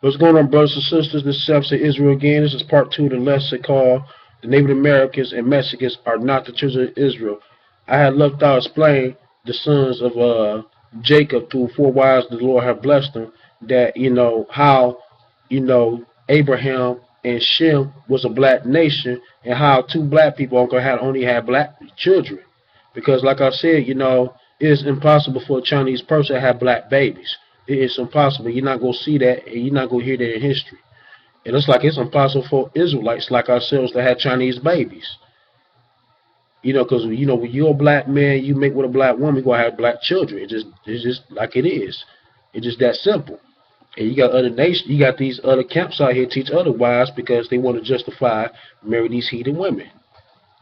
What's going on, brothers and sisters? This is Samson Israel again. This is part two of the lesson called "The Native Americans and Mexicans Are Not the Children of Israel." I had left out explain the sons of Jacob through four wives the Lord have blessed them. That how Abraham and Shem was a black nation, and how two black people only had black children. Because, like I said, it is impossible for a Chinese person to have black babies. It is impossible. You're not gonna see that, and you're not gonna hear that in history. And it's like it's impossible for Israelites like ourselves to have Chinese babies. Because when you're a black man, you make with a black woman, you're gonna have black children. It's just like it is. It's just that simple. And you got other nations, you got these other camps out here teach otherwise because they want to justify marrying these heathen women.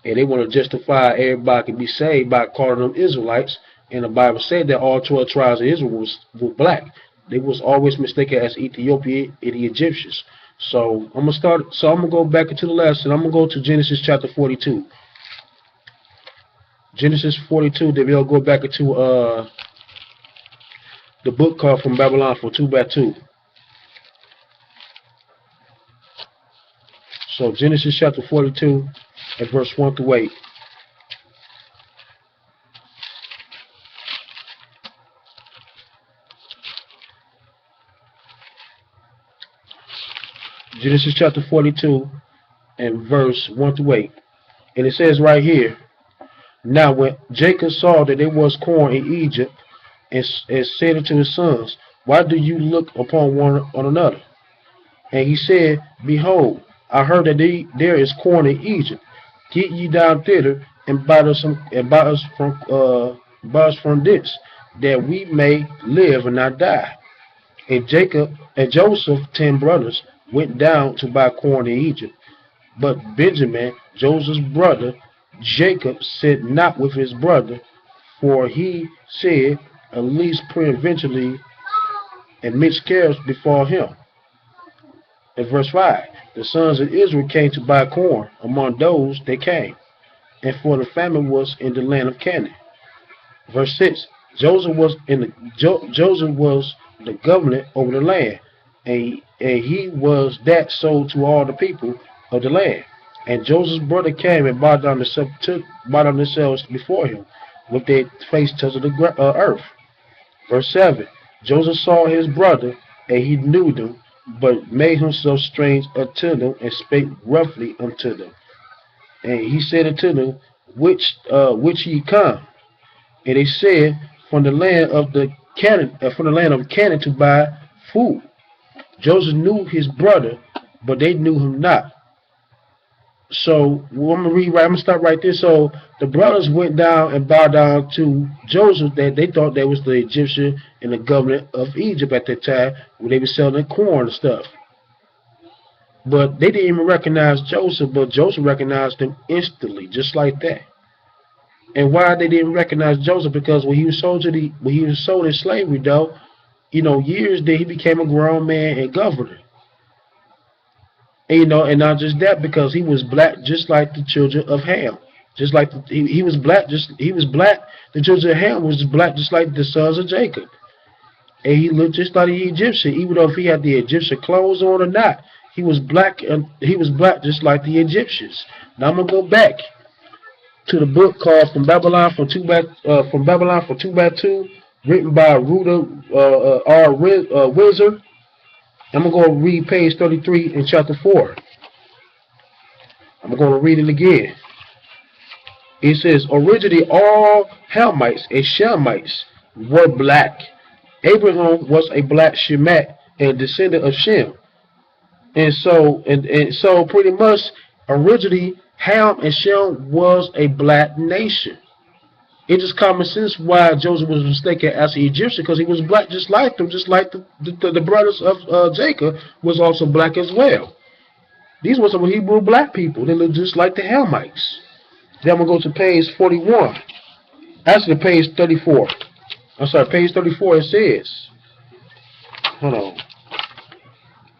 And they want to justify everybody can be saved by calling them Israelites. And the Bible said that all 12 tribes of Israel were black. They was always mistaken as Ethiopia and the Egyptians. So I'm gonna go back into the lesson. I'm gonna go to Genesis chapter 42. Genesis 42. Then we'll go back into the book called From Babylon for 2 by 2. So Genesis chapter 42 and verse 1 through 8. Genesis chapter 42 and verse 1 through 8. And it says right here, now when Jacob saw that there was corn in Egypt, and said unto his sons, why do you look upon one on another? And he said, behold, I heard that there is corn in Egypt. Get ye down thither and buy us from this, that we may live and not die. And Joseph 10 brothers went down to buy corn in Egypt. But Benjamin, Joseph's brother, Jacob, sent not with his brother, for he said, at least peradventure and miscarriage befall him. In verse 5, the sons of Israel came to buy corn among those that came, and for the famine was in the land of Canaan. Verse 6, Joseph was the governor over the land, and he was that sold to all the people of the land. And Joseph's brother came and bowed down themselves before him, with their face touching the earth. Verse 7, Joseph saw his brother, and he knew them, but made himself strange unto them, and spake roughly unto them. And he said unto them, which ye come? And they said, from the land of Canaan to buy food. Joseph knew his brother, but they knew him not. So I'm gonna start right there. So the brothers went down and bowed down to Joseph, that they thought that was the Egyptian and the governor of Egypt at that time, when they were selling corn and stuff. But they didn't even recognize Joseph, but Joseph recognized them instantly, just like that. And why they didn't recognize Joseph? Because when he was sold in slavery, though, years there he became a grown man and governor. And not just that, because he was black, just like the children of Ham. Just like he was black, The children of Ham was black, just like the sons of Jacob. And he looked just like the Egyptian, even though if he had the Egyptian clothes on or not. He was black, and he was black just like the Egyptians. Now I'm gonna go back to the book called From Babylon for 2 by 2, written by Rudolph R. Wizard. I'm going to go read page 33 in chapter 4. I'm going to read it again. It says, originally all Hamites and Shemites were black. Abraham was a black Shemat and descendant of Shem. And so pretty much originally Ham and Shem was a black nation. It's just common sense why Joseph was mistaken as an Egyptian, because he was black just like them, just like the brothers of Jacob was also black as well. These were some Hebrew black people. They look just like the Hamites. Then I'm going to go to page 41. Actually, page 34. I'm sorry, page 34, it says, hold on.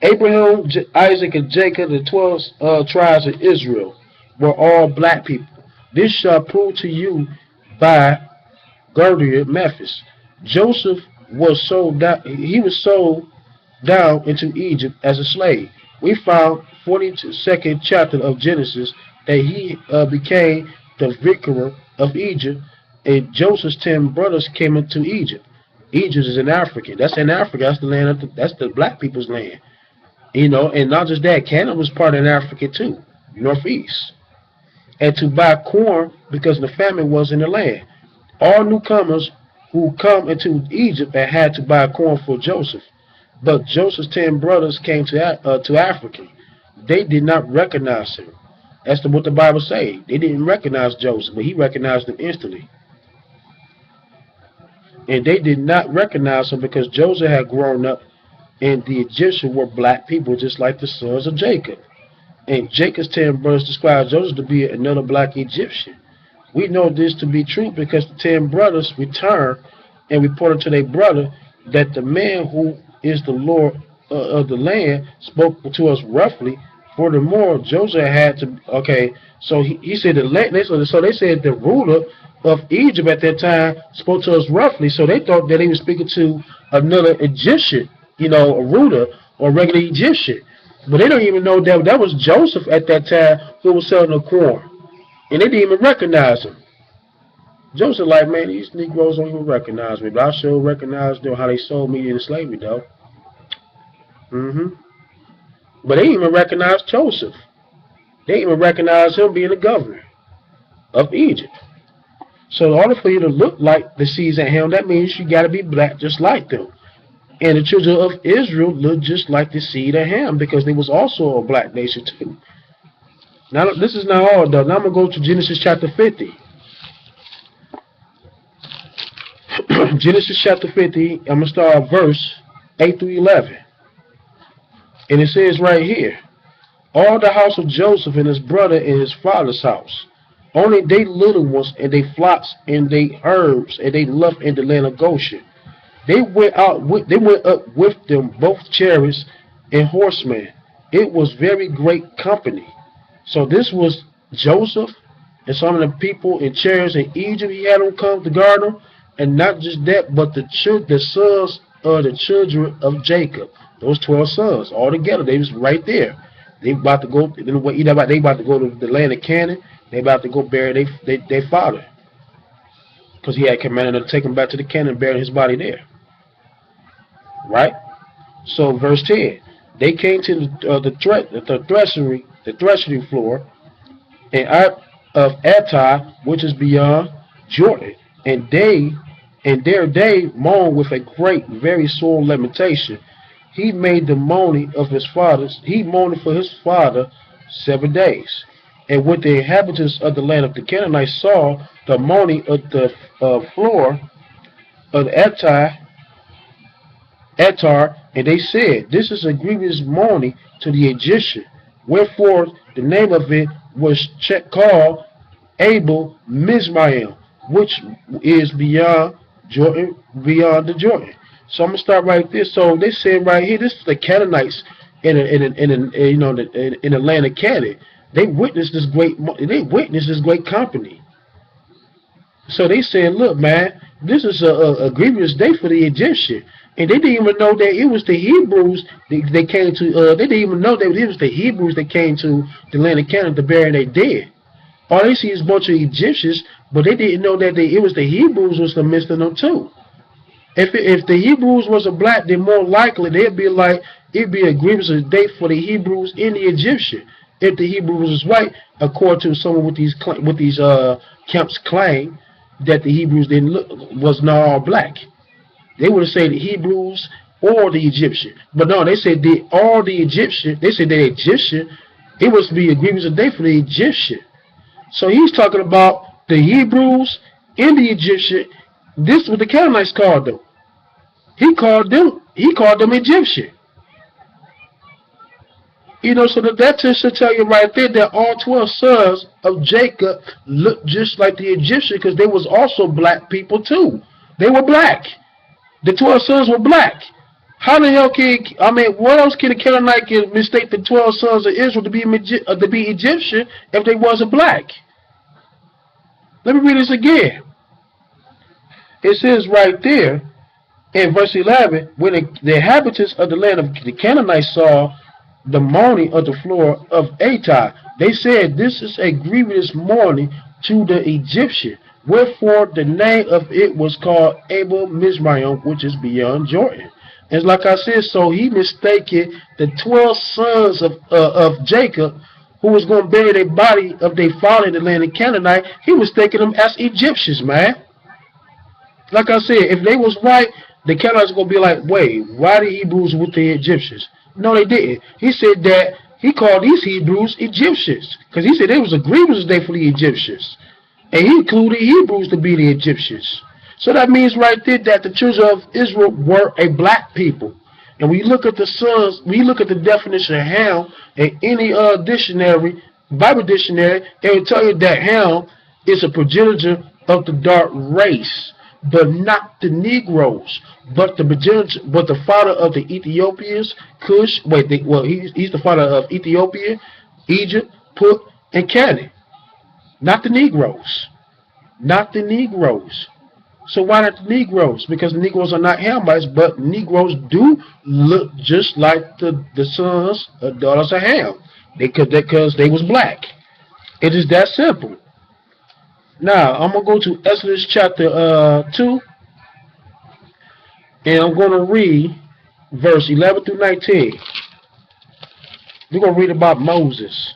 Abraham, Isaac, and Jacob, the 12 tribes of Israel, were all black people. This shall prove to you by Girded Memphis. Joseph was sold down into Egypt as a slave. We found 42nd chapter of Genesis that he became the vicar of Egypt, and Joseph's 10 brothers came into Egypt. Egypt is in Africa. That's in Africa. That's the land of that's the black people's land. And not just that, Canada was part of Africa too, northeast. And to buy corn because the famine was in the land. All newcomers who come into Egypt had to buy corn for Joseph. But Joseph's 10 brothers came to Africa. They did not recognize him. That's what the Bible says. They didn't recognize Joseph, but he recognized them instantly. And they did not recognize him because Joseph had grown up, and the Egyptians were black people just like the sons of Jacob. And Jacob's 10 brothers described Joseph to be another black Egyptian. We know this to be true because the 10 brothers returned and reported to their brother that the man who is the Lord of the land spoke to us roughly. Furthermore, Joseph had to, so he said the land, so they said the ruler of Egypt at that time spoke to us roughly, so they thought that he was speaking to another Egyptian, a ruler or a regular Egyptian. But they don't even know that was Joseph at that time who was selling the corn. And they didn't even recognize him. Joseph like, man, these Negroes don't even recognize me, but I sure recognize them how they sold me into slavery, though. But they didn't even recognize Joseph. They didn't even recognize him being the governor of Egypt. So in order for you to look like the seeds at him, that means you got to be black just like them. And the children of Israel looked just like the seed of Ham because they was also a black nation too. Now this is not all though. Now I'm going to go to Genesis chapter 50. Genesis chapter 50, I'm going to start at verse 8 through 11. And it says right here, all the house of Joseph and his brother and his father's house, only they little ones and they flocks and they herbs and they left in the land of Goshen. They went up with them both chariots and horsemen. It was very great company. So this was Joseph and some of the people in chariots in Egypt. He had them come to guard him. And not just that, but the sons of the children of Jacob. Those 12 sons, all together, they was right there. They about to go. They about to go to the land of Canaan. They about to go bury their father, because he had commanded them to take him back to the Canaan and bury his body there. Right. So verse 10, they came to the threshing floor, and out of Attai, which is beyond Jordan, and there they mourned with a great, very sore lamentation. He made the mourning of his fathers. He mourned for his father 7 days. And when the inhabitants of the land of the Canaanites saw the mourning of the floor of Attar, and they said, this is a grievous mourning to the Egyptian. Wherefore the name of it was called Abel Mizraim, which is beyond the Jordan. So I'm gonna start right there. So they said right here, this is the Canaanites in the land of Canaan. They witnessed this great company. So they said, look, man, this is a grievous day for the Egyptian. And they didn't even know that it was the Hebrews they came to. They didn't even know that it was the Hebrews that came to the land of Canaan to bury their dead. All they see is a bunch of Egyptians, but they didn't know that it was the Hebrews was the midst of them too. If the Hebrews was a black, then more likely it'd be a grievous day for the Hebrews and the Egyptian. If the Hebrews was white, according to someone with these camps claim that the Hebrews was not all black. They would have said the Hebrews or the Egyptian. But no, they said all the Egyptian. They said the Egyptian. It was to be a grievous day for the Egyptian. So he's talking about the Hebrews and the Egyptian. This is what the Canaanites called them. He called them Egyptian. So that should tell you right there that all 12 sons of Jacob looked just like the Egyptian, because they was also black people too. They were black. The 12 sons were black. How the hell what else can a Canaanite mistake the 12 sons of Israel to be Egyptian if they wasn't black? Let me read this again. It says right there In verse 11, when the inhabitants of the land of the Canaanites saw the mourning of the floor of Atah, they said, this is a grievous mourning to the Egyptian. Wherefore the name of it was called Abel Mizraim, which is beyond Jordan. And like I said, so he mistaken the 12 sons of Jacob, who was going to bury their body of their father in the land of Canaanite. He mistaken them as Egyptians, man. Like I said, if they was white, the Canaanites gonna be like, wait, why the Hebrews with the Egyptians? No, they didn't. He said that he called these Hebrews Egyptians because he said there was a grievous day for the Egyptians, and he included Hebrews to be the Egyptians. So that means right there that the children of Israel were a black people. And when you look at the sons, when you look at the definition of Ham in any dictionary, Bible dictionary, it will tell you that Ham is a progenitor of the dark race, but not the Negroes, but the father of the Ethiopians, Cush. He's the father of Ethiopia, Egypt, Put, and Canaan. Not the Negroes, not the Negroes. So why not the Negroes? Because the Negroes are not Hamites, but Negroes do look just like the sons or daughters of Ham, because they was black. It is that simple. Now, I'm going to go to Exodus chapter 2, and I'm going to read verse 11 through 19. We're going to read about Moses.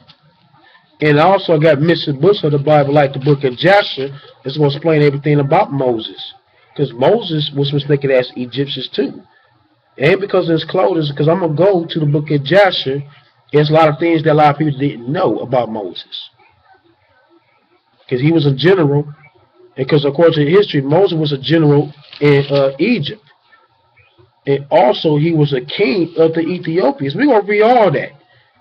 And I also got missing books of the Bible, like the book of Jasher, that's going to explain everything about Moses. Because Moses was mistaken as Egyptians too. It ain't because of his clothes, because I'm going to go to the book of Jasher. There's a lot of things that a lot of people didn't know about Moses. Because he was a general, and because according to history, Moses was a general in Egypt. And also he was a king of the Ethiopians. We're going to read all that.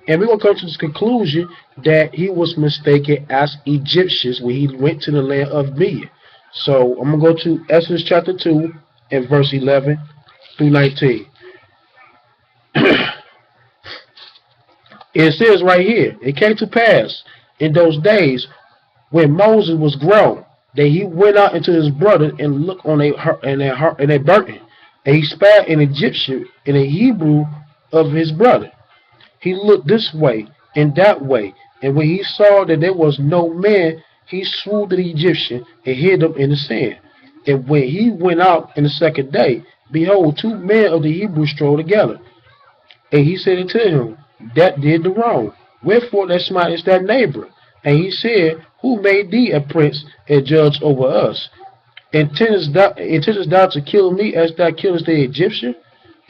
And we're going to come to this conclusion that he was mistaken as Egyptians when he went to the land of Midian. So I'm going to go to Exodus chapter 2 and verse 11 through 19. It says right here, it came to pass in those days when Moses was grown, that he went out into his brother and looked on a burden, and he spied an Egyptian and a Hebrew of his brother. He looked this way and that way, and when he saw that there was no man, he slew the Egyptian and hid him in the sand. And when he went out in the second day, behold, 2 men of the Hebrews strolled together. And he said unto him, that did the wrong. Wherefore that smitest that neighbor? And he said, who made thee a prince and judge over us? Intendest thou to kill me as thou killest the Egyptian?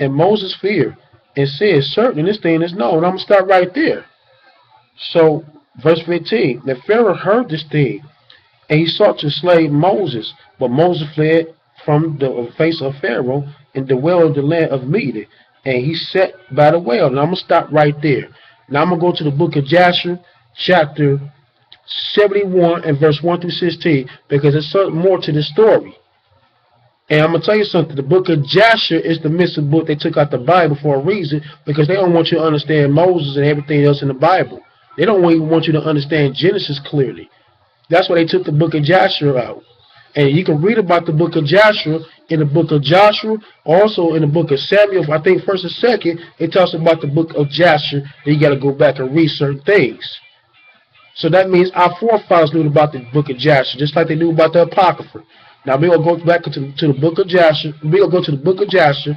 And Moses feared and said, certainly this thing is known. I'm going to start right there. So, verse 15, the Pharaoh heard this thing, and he sought to slay Moses. But Moses fled from the face of Pharaoh in the well of the land of Midian, and he sat by the well. And I'm going to stop right there. Now I'm going to go to the book of Jasher, chapter 71 and verse 1 through 16, because there's something more to the story. And I'm going to tell you something. The book of Jasher is the missing book they took out the Bible for a reason, because they don't want you to understand Moses and everything else in the Bible. They don't even want you to understand Genesis clearly. That's why they took the book of Jasher out. And you can read about the book of Jasher in the book of Joshua, also in the book of Samuel. I think 1st and 2nd, it talks about the book of Jasher. Then you got to go back and read certain things. So that means our forefathers knew about the book of Jasher, just like they knew about the Apocrypha. Now we're going to go back to the book of Jasher. We're going to go to the book of Jasher.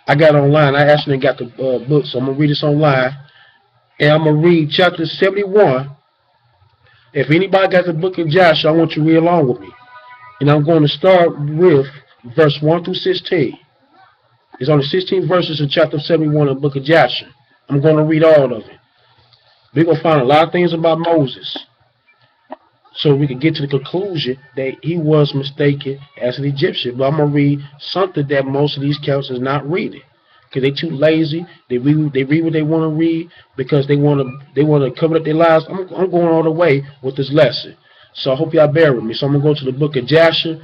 I got it online. I actually got the book, so I'm going to read this online. And I'm going to read chapter 71. If anybody got the book of Jasher, I want you to read along with me. And I'm going to start with verse 1 through 16. There's only 16 verses in chapter 71 of the book of Jasher. I'm going to read all of it. We're going to find a lot of things about Moses, so we can get to the conclusion that he was mistaken as an Egyptian. But I'm going to read something that most of these counselors is not reading, because they're too lazy. They read what they want to read because they want to cover up their lives. I'm going all the way with this lesson. So I hope y'all bear with me. So I'm going to go to the book of Jasher,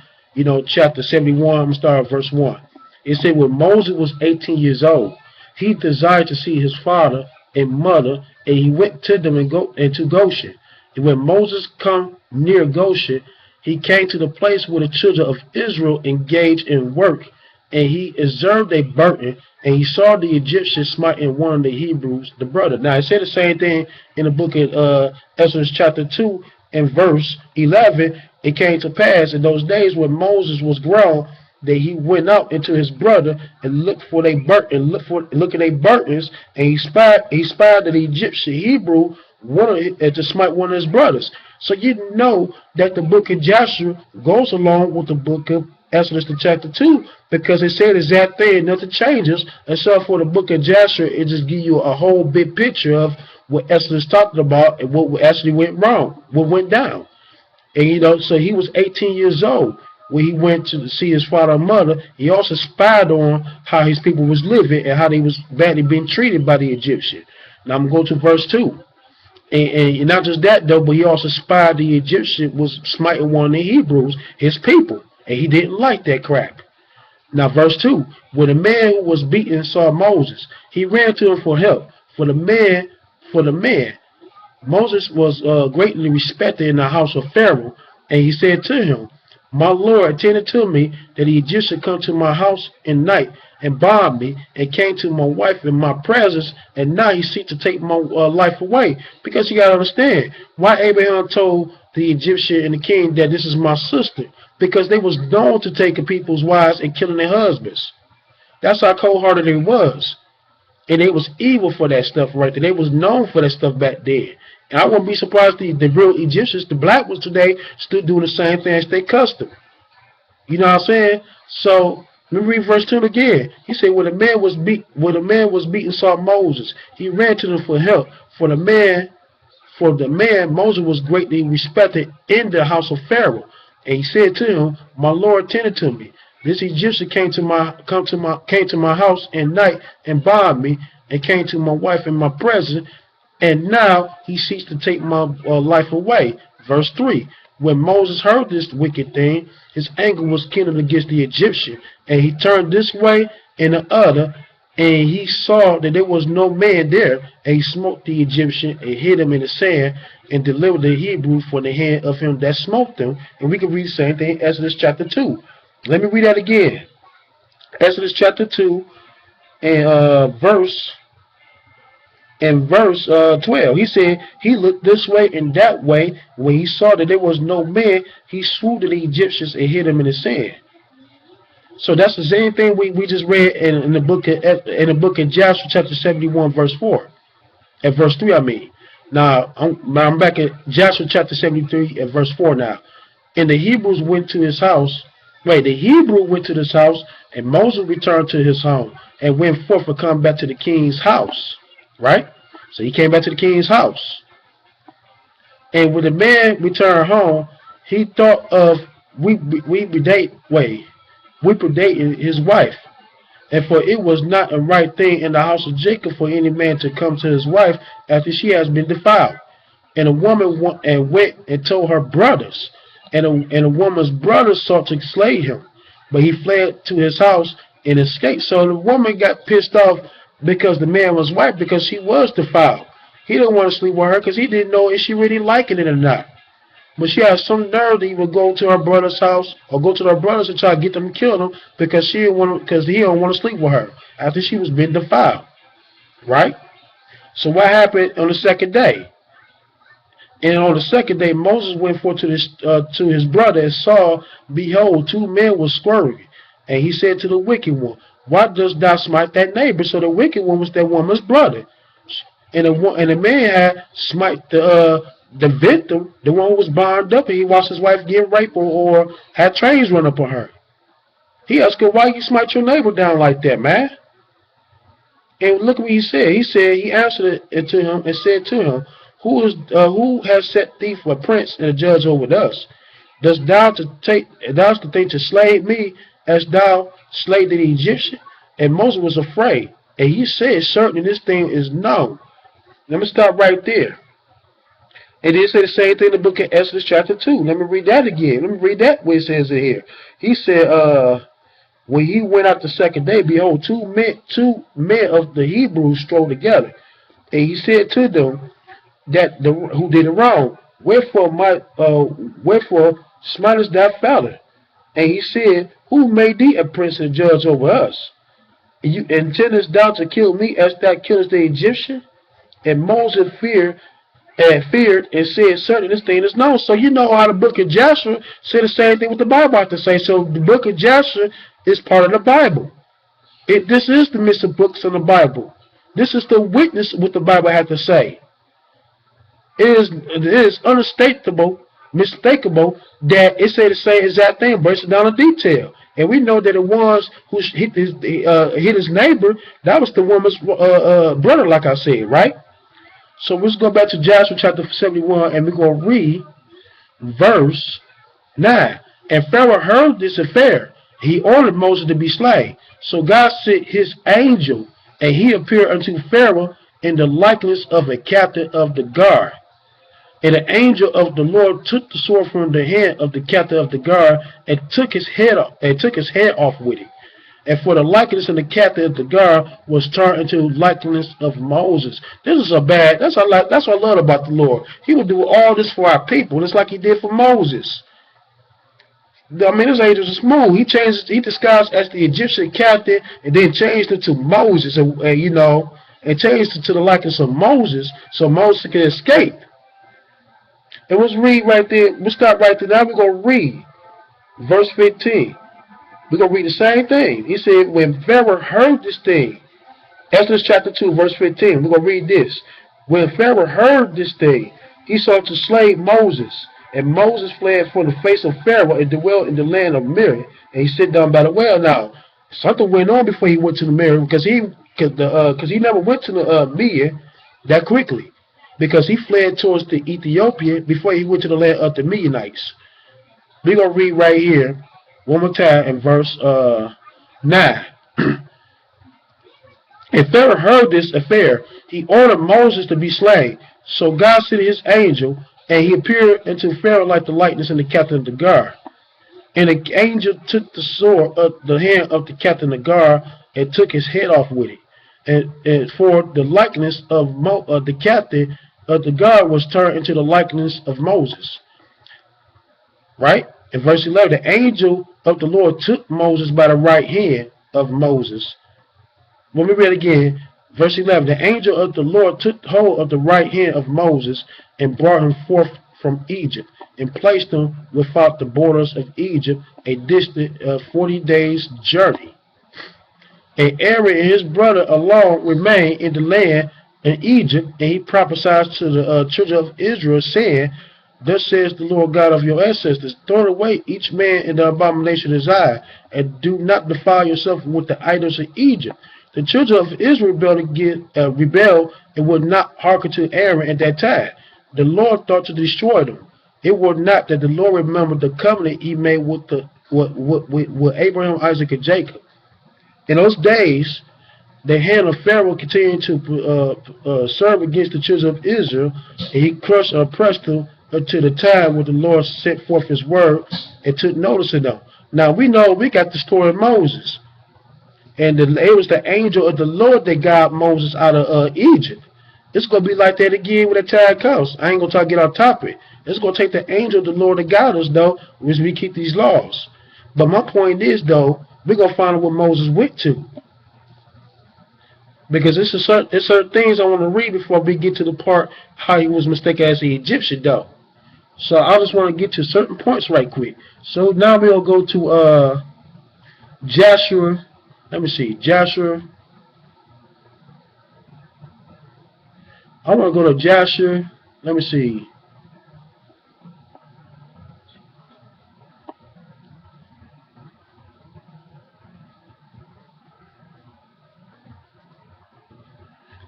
chapter 71. I'm going to start at verse 1. It said, when Moses was 18 years old, he desired to see his father and mother, and he went to them into Goshen. And when Moses come near Goshen, he came to the place where the children of Israel engaged in work. and he observed a burden, and he saw the Egyptian smiting one of the Hebrews, the brother. Now, it said the same thing in the book of Exodus chapter 2 and verse 11. It came to pass in those days when Moses was grown that he went out into his brother and looked for their look at their burdens, and he spied that the Egyptian Hebrew wanted to smite one of his brothers. So you know that the book of Jasher goes along with the book of Exodus chapter 2, because it said the exact thing, nothing changes, except for the book of Jasher, it just gives you a whole big picture of what Exodus talked about and what actually went wrong, what went down. And so he was 18 years old when he went to see his father and mother. He also spied on how his people was living and how they was badly being treated by the Egyptian. Now I'm going to go to verse 2. And not just that though, but he also spied the Egyptian was smiting one of the Hebrews, his people. And he didn't like that crap. Now verse 2. When the man who was beaten saw Moses, he ran to him for help. For the man, Moses was greatly respected in the house of Pharaoh. And he said to him, my Lord attended to me that the Egyptian come to my house in night and bombed me and came to my wife in my presence, and now he seeks to take my life away. Because you got to understand why Abraham told the Egyptian and the king that this is my sister, because they was known to taking people's wives and killing their husbands. That's how cold-hearted they was, and they was evil for that stuff right there. They was known for that stuff back then. And I wouldn't be surprised the real Egyptians, the black ones today, still doing the same thing as they custom. You know what I'm saying? So let me read verse 2 again. He said, when the man was beaten saw Moses, he ran to them for help. For the man, Moses was greatly respected in the house of Pharaoh. And he said to him, my Lord tended to me. This Egyptian came to my house in night and bombed me, and came to my wife in my presence, and now he seeks to take my life away. Verse 3. When Moses heard this wicked thing, his anger was kindled against the Egyptian, and he turned this way and the other, and he saw that there was no man there, and he smote the Egyptian and hid him in the sand, and delivered the Hebrew from the hand of him that smote them. And we can read the same thing in Exodus chapter 2. Let me read that again. Exodus chapter 2 and verse 12. He said, he looked this way and that way. When he saw that there was no man, he swooped at the Egyptians and hid them in the sand. So that's the same thing we just read in the book of Jasher chapter 71 verse 4. At verse 3 I mean. Now I'm back at Jasher chapter 73 at verse 4 now. And the Hebrews went to his house. The Hebrew went to this house, and Moses returned to his home and went forth to come back to the king's house. Right? So he came back to the king's house. And when the man returned home, he thought of we predate his wife. And for it was not a right thing in the house of Jacob for any man to come to his wife after she has been defiled. And a woman went and told her brothers. And a woman's brothers sought to slay him. But he fled to his house and escaped. So the woman got pissed off because the man was white, because she was defiled. He didn't want to sleep with her because he didn't know if she really liking it or not. But she had some nerve that he would go to her brother's house or go to her brothers and try to get them to kill them because he don't want to sleep with her after she was being defiled. Right? So what happened on the second day? And on the second day, Moses went forth to his brother and saw, behold, two men were squirming. And he said to the wicked one, why dost thou smite that neighbor? So the wicked one was that woman's brother. And the man had smite the victim, the one who was bound up, and he watched his wife get raped or had trains run up on her. He asked her, why you smite your neighbor down like that, man? And look what he said. He answered it to him and said to him, who has set thee for a prince and a judge over us? Dost thou think to slay me as thou slayed the Egyptian? And Moses was afraid. And he said, certainly this thing is known. Let me stop right there. And it said the same thing in the book of Exodus chapter 2. Let me read that again. Let me read that where it says it here. He said, when he went out the second day, behold, two men of the Hebrews strolled together. And he said to them who did it wrong, wherefore smitest thou father? And he said, who made thee a prince and judge over us? And you intendest thou to kill me as thou killest the Egyptian? And Moses feared and said, certainly this thing is known. So you know how the book of Jasher said the same thing what the Bible has to say. So the book of Jasher is part of the Bible. This is the midst of books in the Bible. This is the witness what the Bible has to say. It is unmistakable that it said the same exact thing, breaks it down in detail. And we know that the ones who hit his neighbor, that was the woman's brother, like I said, right? So let's go back to Joshua chapter 71, and we're going to read verse 9. And Pharaoh heard this affair. He ordered Moses to be slain. So God sent his angel, and he appeared unto Pharaoh in the likeness of a captain of the guard. And the angel of the Lord took the sword from the hand of the captain of the guard and took his head off with it. And for the likeness of the captain of the guard was turned into likeness of Moses. This is that's what I love about the Lord. He would do all this for our people, just like he did for Moses. I mean, this angel is smooth. He disguised as the Egyptian captain and then changed it to Moses, and changed it to the likeness of Moses so Moses can escape. And let's read right there. We'll stop right there. Now we're going to read verse 15. We're going to read the same thing. He said, when Pharaoh heard this thing, Exodus chapter 2, verse 15, we're going to read this. When Pharaoh heard this thing, he sought to slay Moses. And Moses fled from the face of Pharaoh and dwelt in the land of Miriam. And he sat down by the well. Now, something went on before he went to the Miriam, because he never went to the Miriam that quickly. Because he fled towards the Ethiopia before he went to the land of the Midianites. We're going to read right here one more time in verse 9. And Pharaoh heard this affair. He ordered Moses to be slain. So God sent his angel, and he appeared unto Pharaoh like the likeness in the captain of the guard. And the angel took the sword of the hand of the captain of the guard and took his head off with it. And for the likeness of the captain of the guard was turned into the likeness of Moses. Right? In verse 11, the angel of the Lord took Moses by the right hand of Moses. Let me read it again. Verse 11, the angel of the Lord took hold of the right hand of Moses and brought him forth from Egypt and placed him without the borders of Egypt, a distance of 40 days' journey. And Aaron and his brother alone remained in the land in Egypt, and he prophesied to the children of Israel, saying, thus says the Lord God of your ancestors, throw away each man in the abomination of his eye, and do not defile yourself with the idols of Egypt. The children of Israel rebelled and would not hearken to Aaron at that time. The Lord thought to destroy them. It was not that the Lord remembered the covenant he made with Abraham, Isaac, and Jacob. In those days, the hand of Pharaoh continued to serve against the children of Israel, and he crushed and oppressed them until the time when the Lord sent forth his word and took notice of them. Now we know we got the story of Moses. And it was the angel of the Lord that got Moses out of Egypt. It's going to be like that again when the time comes. I ain't going to try to get off topic. It's going to take the angel of the Lord that got us, though, as we keep these laws. But my point is, though, we're going to find out what Moses went to. Because there's certain things I want to read before we get to the part how he was mistaken as the Egyptian, though. So I just want to get to certain points right quick. So now we'll go to Jasher. Let me see. Jasher. I want to go to Jasher. Let me see.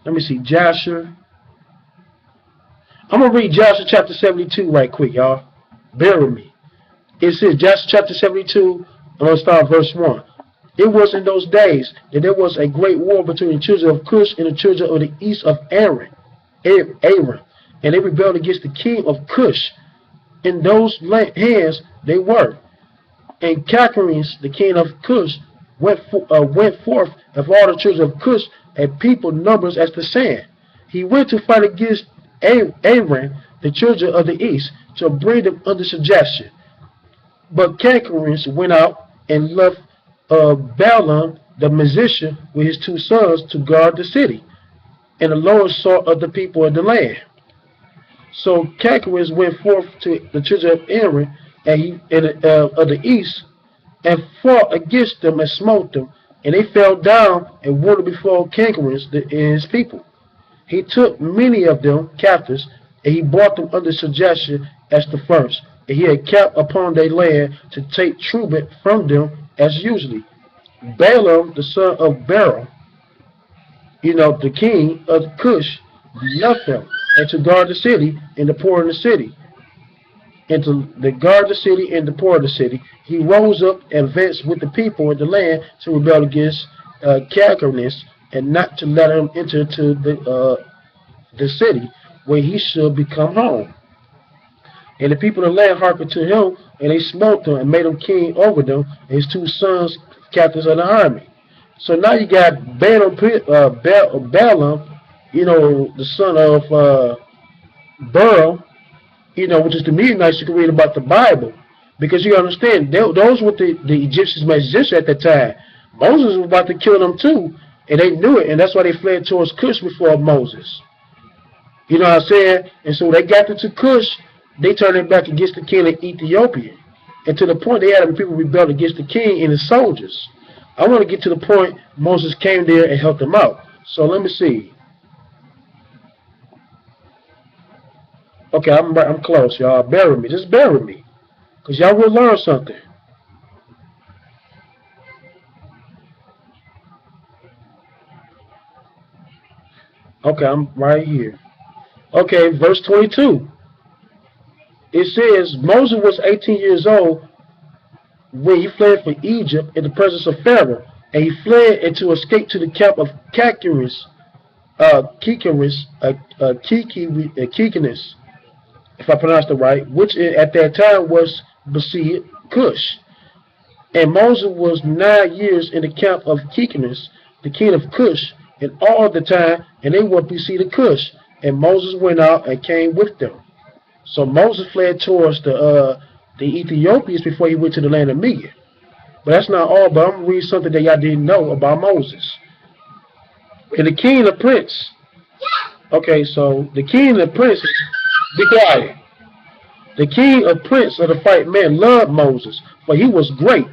Let me see. Jasher. I'm going to read Jasher chapter 72 right quick, y'all. Bear with me. It says, Jasher chapter 72, I'm going to start verse 1. It was in those days that there was a great war between the children of Cush and the children of the east of Aaron, and they rebelled against the king of Cush. In those hands they were. And Calcarenes, the king of Cush, went forth of all the children of Cush, a people numbers as the sand. He went to fight against Aaron, the children of the east, to bring them under suggestion. But Cankerins went out and left Balaam the musician with his 2 sons to guard the city and the lower sort of the people of the land. So Cankerins went forth to the children of Aaron of the east and fought against them and smote them, and they fell down and wounded before Cankerins and his people. He took many of them captives, and he brought them under suggestion as the first, and he had kept upon their land to take tribute from them as usually. Balaam, the son of Beryl, the king of Cush, left him, and to guard the city and the poor in the city. And to guard the city and the poor of the city, he rose up and advanced with the people of the land to rebel against Calchornis, and not to let him enter to the city where he should become home. And the people of the land hearkened to him, and they smote him and made him king over them, and his 2 sons captains of the army. So now you got Balaam, the son of Beryl, which is the Midianites. You can read about the Bible, because you understand those were the Egyptians' magicians at that time. Moses was about to kill them too, and they knew it, and that's why they fled towards Cush before Moses. You know what I'm saying? And so they got into Cush, they turned it back against the king of Ethiopia. And to the point they had people rebel against the king and his soldiers. I want to get to the point Moses came there and helped them out. So let me see. Okay, I'm close, y'all. Bear with me. Just bear with me. Because y'all will learn something. Okay, I'm right here. Okay, verse 22. It says, Moses was 18 years old when he fled from Egypt in the presence of Pharaoh, and he fled and to escape to the camp of Kikaris, if I pronounced it right, which at that time was Besieged Cush. And Moses was 9 years in the camp of Kikaris, the king of Cush, and all the time, and they were besieged Cush. And Moses went out and came with them. So Moses fled towards the Ethiopians before he went to the land of Midian. But that's not all, but I'm going to read something that y'all didn't know about Moses. And the king and the prince. Okay, so the king and the prince, be quiet. The king and prince of the fight men loved Moses, for he was great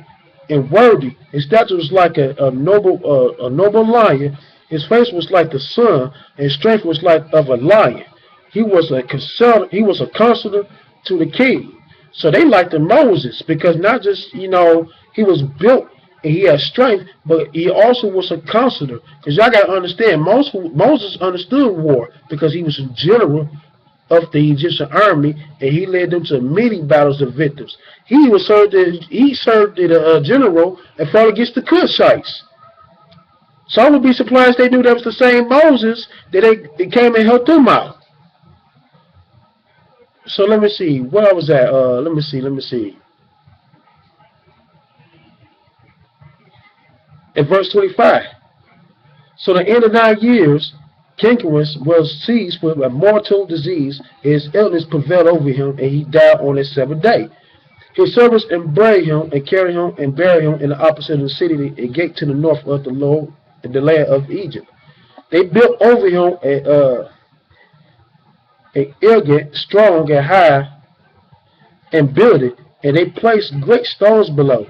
and worthy. His stature was like a noble lion. His face was like the sun, and his strength was like of a lion. He was a counselor to the king. So they liked Moses because not just, he was built and he had strength, but he also was a counselor. Because y'all got to understand, Moses understood war because he was a general of the Egyptian army, and he led them to many battles of victims. He served as a general and fought against the Cushites. So I would be surprised they knew that was the same Moses that they came and helped them out. So let me see. Where I was at? Let me see. In verse 25. So the end of 9 years, Cankerins was seized with a mortal disease. His illness prevailed over him, and he died on his 7th day. His servants embraced him and carried him and buried him in the opposite of the city, a gate to the north of the land of Egypt. They built over him an elegant, strong, and high, and built it, and they placed great stones below.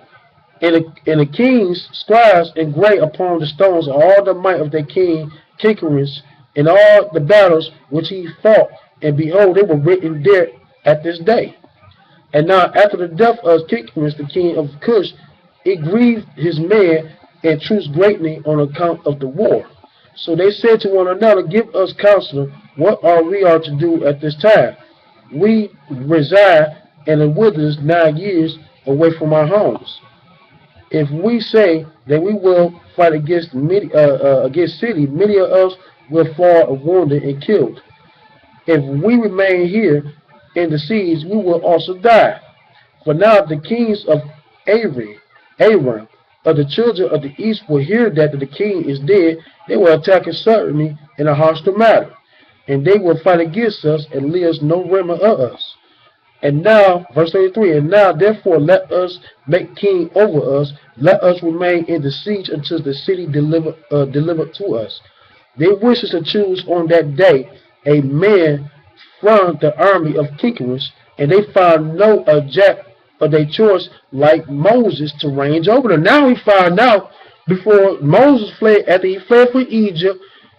And the king's scribes engraved upon the stones all the might of their king Cankerins, and all the battles which he fought, and behold, they were written there at this day. And now after the death of Cankerins, the king of Cush, it grieved his men and troops greatly on account of the war. So they said to one another, give us counsel, what we are to do at this time? We reside in the wilderness 9 years away from our homes. If we say that we will fight against city, many of us will fall wounded and killed. If we remain here in the siege, we will also die. For now the kings of Aram, of the children of the east, will hear that the king is dead. They will attack us suddenly in a hostile manner, and they will fight against us and leave us no remnant of us. And now, verse 33, and now therefore let us make king over us. Let us remain in the siege until the city delivered to us. They wishes to choose on that day a man from the army of Kinkerus, and they found no jack of their choice like Moses to range over them. Now we find out before Moses fled, after he fled from Egypt,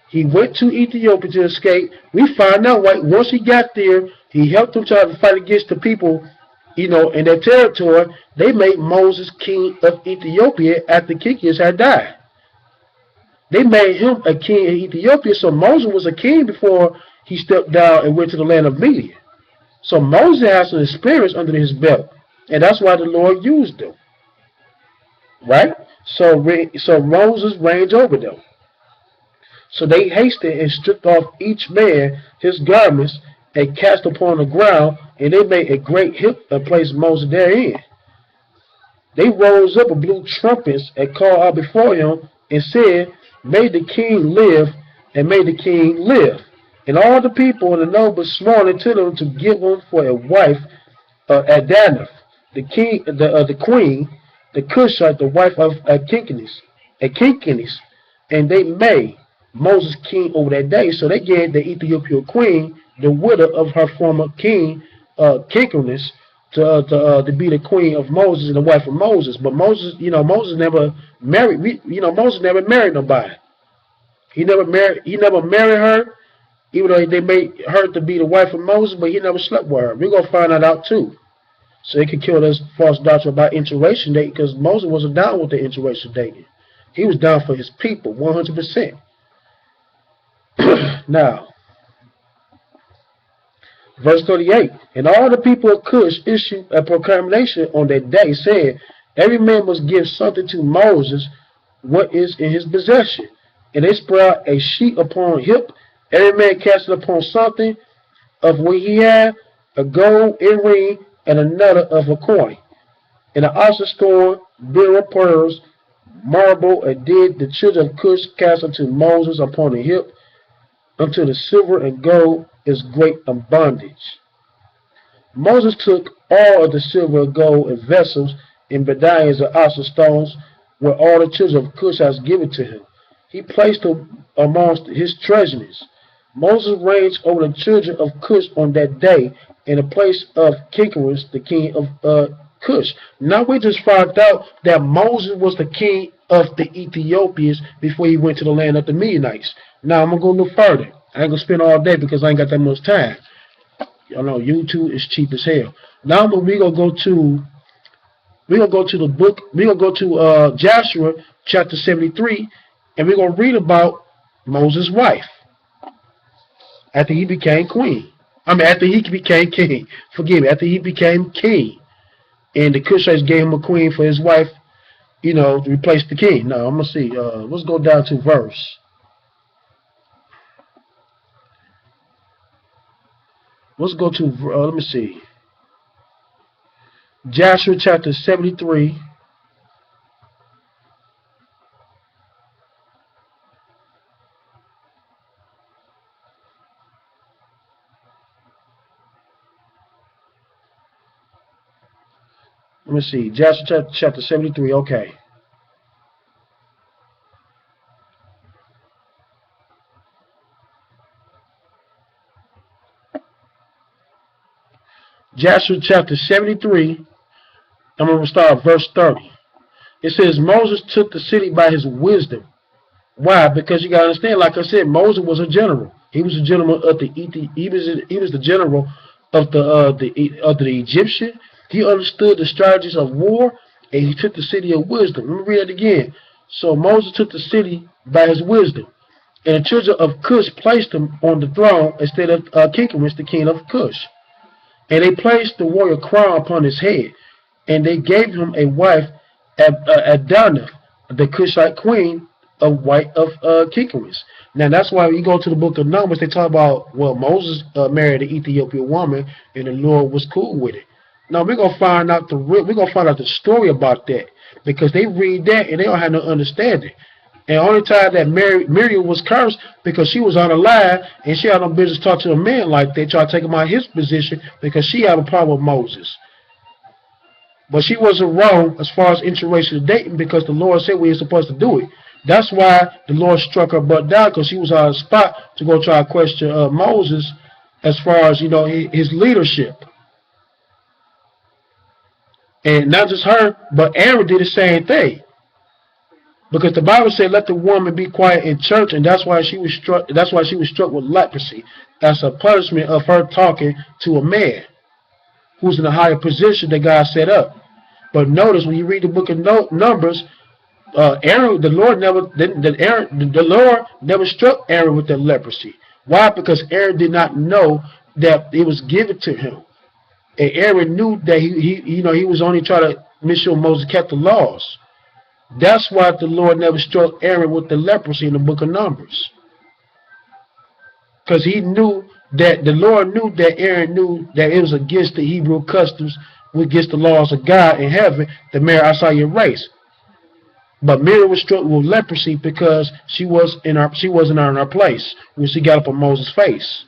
he went to Ethiopia to escape. We find out right once he got there, he helped them try to fight against the people, in their territory. They made Moses king of Ethiopia after Kinkerus had died. They made him a king in Ethiopia, so Moses was a king before he stepped down and went to the land of Midian. So Moses has some experience under his belt, and that's why the Lord used him, right? So Moses reigned over them. So they hasted and stripped off each man his garments and cast upon the ground, and they made a great heap and placed Moses therein. They rose up and blew trumpets and called out before him and said, May the king live, and may the king live. And all the people and the nobles swore unto them to give him for a wife Adanath, the queen, the Cushite, the wife of Kinkinis, and they made Moses king over that day. So they gave the Ethiopian queen, the widow of her former king, Kinkinis, to be the queen of Moses and the wife of Moses. But Moses, Moses never married. Moses never married nobody. He never married her, even though they made her to be the wife of Moses. But he never slept with her. We're gonna find that out too. So they could kill this false doctrine about interracial dating, because Moses wasn't down with the interracial dating. He was down for his people, 100%. Now, verse 38, and all the people of Cush issued a proclamation on that day, saying, every man must give something to Moses what is in his possession. And they spread a sheet upon hip, every man casted upon something of what he had, a gold earring, and another of a coin. And the oxen store, beryl pearls, marble, and did the children of Cush cast unto Moses upon the hip, unto the silver and gold is great abundance. Moses took all of the silver and gold and vessels and medallions and oxen stones, where all the children of Cush has given to him. He placed them amongst his treasures. Moses reigned over the children of Cush on that day in the place of Kinkerus, the king of Cush. Now we just found out that Moses was the king of the Ethiopians before he went to the land of the Midianites. Now I'm gonna go a little further. I ain't gonna spend all day because I ain't got that much time. Y'all know YouTube is cheap as hell. Now we gonna go to the book. We gonna go to Joshua chapter 73, and we're gonna read about Moses' wife after he became queen. After he became king. Forgive me. After he became king, and the Cushites gave him a queen for his wife, to replace the king. Now I'm gonna see. Let's go down to verse. Let's go to. Let me see. Joshua chapter 73. Let me see. Joshua chapter 73. Okay. Joshua chapter 73. I'm going to start at verse 30. It says, Moses took the city by his wisdom. Why? Because you got to understand, like I said, Moses was a general. He was a general of the he was the general of the Egyptian. He understood the strategies of war, and he took the city of wisdom. Let me read it again. So Moses took the city by his wisdom, and the children of Cush placed him on the throne instead of Kinkerus, the king of Cush. And they placed the royal crown upon his head, and they gave him a wife, Adanath, the Cushite queen of Kinkerus. Now that's why when you go to the book of Numbers, they talk about, well, Moses married an Ethiopian woman, and the Lord was cool with it. Now we're gonna find out the story about that, because they read that and they don't have no understanding. And the only time that Miriam was cursed because she was on the line and she had no business talking to a man like they tried to take him out of his position because she had a problem with Moses. But she wasn't wrong as far as interracial dating because the Lord said we were supposed to do it. That's why the Lord struck her butt down because she was on the spot to go try to question Moses as far as, you know, his leadership. And not just her, but Aaron did the same thing. Because the Bible said, "Let the woman be quiet in church," and that's why she was struck. That's why she was struck with leprosy. That's a punishment of her talking to a man who's in a higher position that God set up. But notice when you read the book of Numbers, Aaron, the Lord never struck Aaron with the leprosy. Why? Because Aaron did not know that it was given to him, and Aaron knew that he was only trying to make sure Moses kept the laws. That's why the Lord never struck Aaron with the leprosy in the book of Numbers. Because he knew that the Lord knew that Aaron knew that it was against the Hebrew customs, against the laws of God in heaven, to marry outside your race. But Miriam was struck with leprosy because she wasn't in her place when she got up on Moses' face.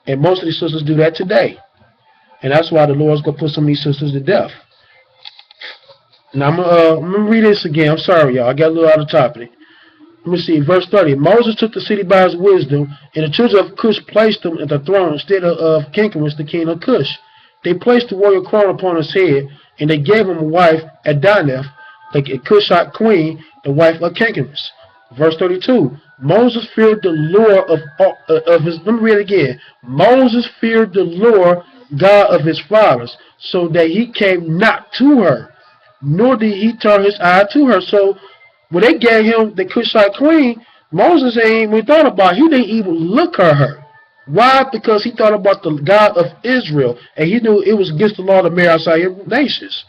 And most of these sisters do that today. And that's why the Lord's going to put some of these sisters to death. Now, I'm going to read this again. I'm sorry, y'all. I got a little out of topic. Let me see. Verse 30. Moses took the city by his wisdom, and the children of Cush placed him at the throne instead of Kinkimus, the king of Cush. They placed the royal crown upon his head, and they gave him a wife at Daneth, the Cushite queen, the wife of Kinkimus. Verse 32. Moses feared the Lord of his. Let me read it again. Moses feared the Lord God of his fathers, so that he came not to her, nor did he turn his eye to her. So when they gave him the Cushite queen, Moses ain't even thought about it. He didn't even look at her. Why? Because he thought about the God of Israel, and he knew it was against the law to marry outside your nations.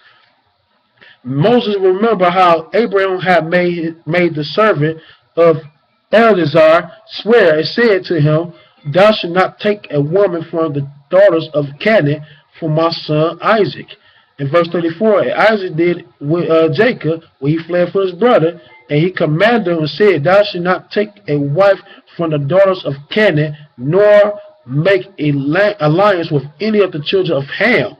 Moses remember how Abraham had made the servant of Eleazar swear and said to him, "Thou shalt not take a woman from the daughters of Canaan for my son Isaac." In verse 34, Isaac did with Jacob when he fled from his brother, and he commanded him and said, "Thou shalt not take a wife from the daughters of Canaan, nor make an alliance with any of the children of Ham.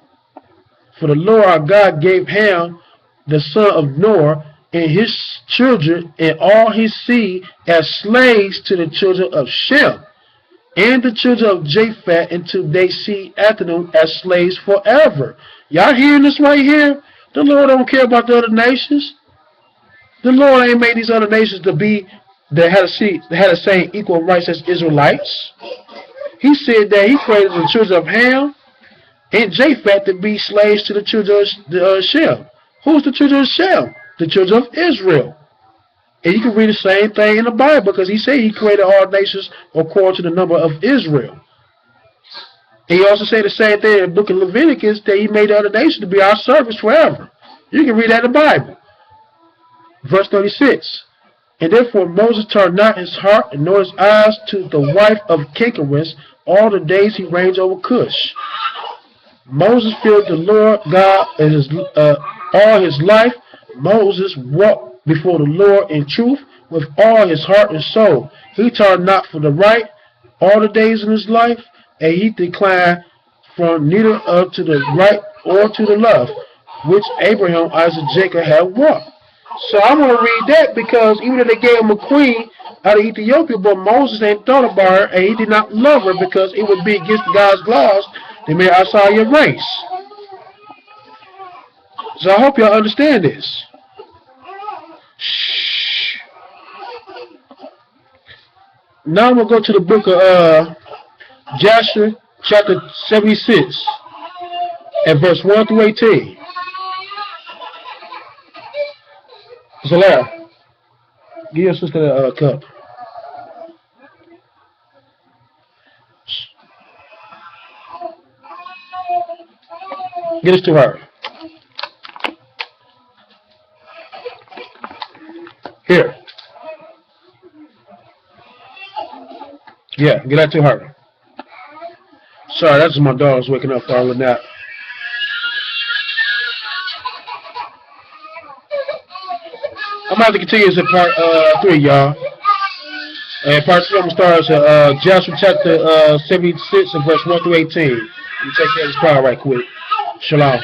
For the Lord our God gave Ham, the son of Noah, and his children and all his seed as slaves to the children of Shem, and the children of Japheth until they see after them as slaves forever." Y'all hearing this right here? The Lord don't care about the other nations. The Lord ain't made these other nations to be that had the same equal rights as Israelites. He said that he created the children of Ham and Japheth to be slaves to the children of Shem. Who's the children of Shem? The children of Israel. And you can read the same thing in the Bible because he said he created all nations according to the number of Israel. And he also said the same thing in the book of Leviticus that he made the other nations to be our servants forever. You can read that in the Bible. Verse 36. And therefore Moses turned not his heart and nor his eyes to the wife of Kinkimus all the days he reigned over Cush. Moses feared the Lord God all his life. Moses walked before the Lord in truth with all his heart and soul. He turned not from the right all the days of his life, and he declined from neither to the right or to the left, which Abraham, Isaac, Jacob had walked. So I'm going to read that because even though they gave him a queen out of Ethiopia, but Moses ain't thought about her, and he did not love her because it would be against God's laws to marry outside your race. So I hope y'all understand this. Shh. Now I'm going to go to the book of Jasher, chapter 76, and verse 1 through 18. Zalera, give your sister a cup. Get this to her. Here. Yeah, get that to her. Sorry, that's my dog's waking up for a nap. I'm about to continue this in part 3, y'all. And part 3, I'm going to start at Joshua chapter 76 and verse 1 through 18. Let me take care of this part right quick. Shalom.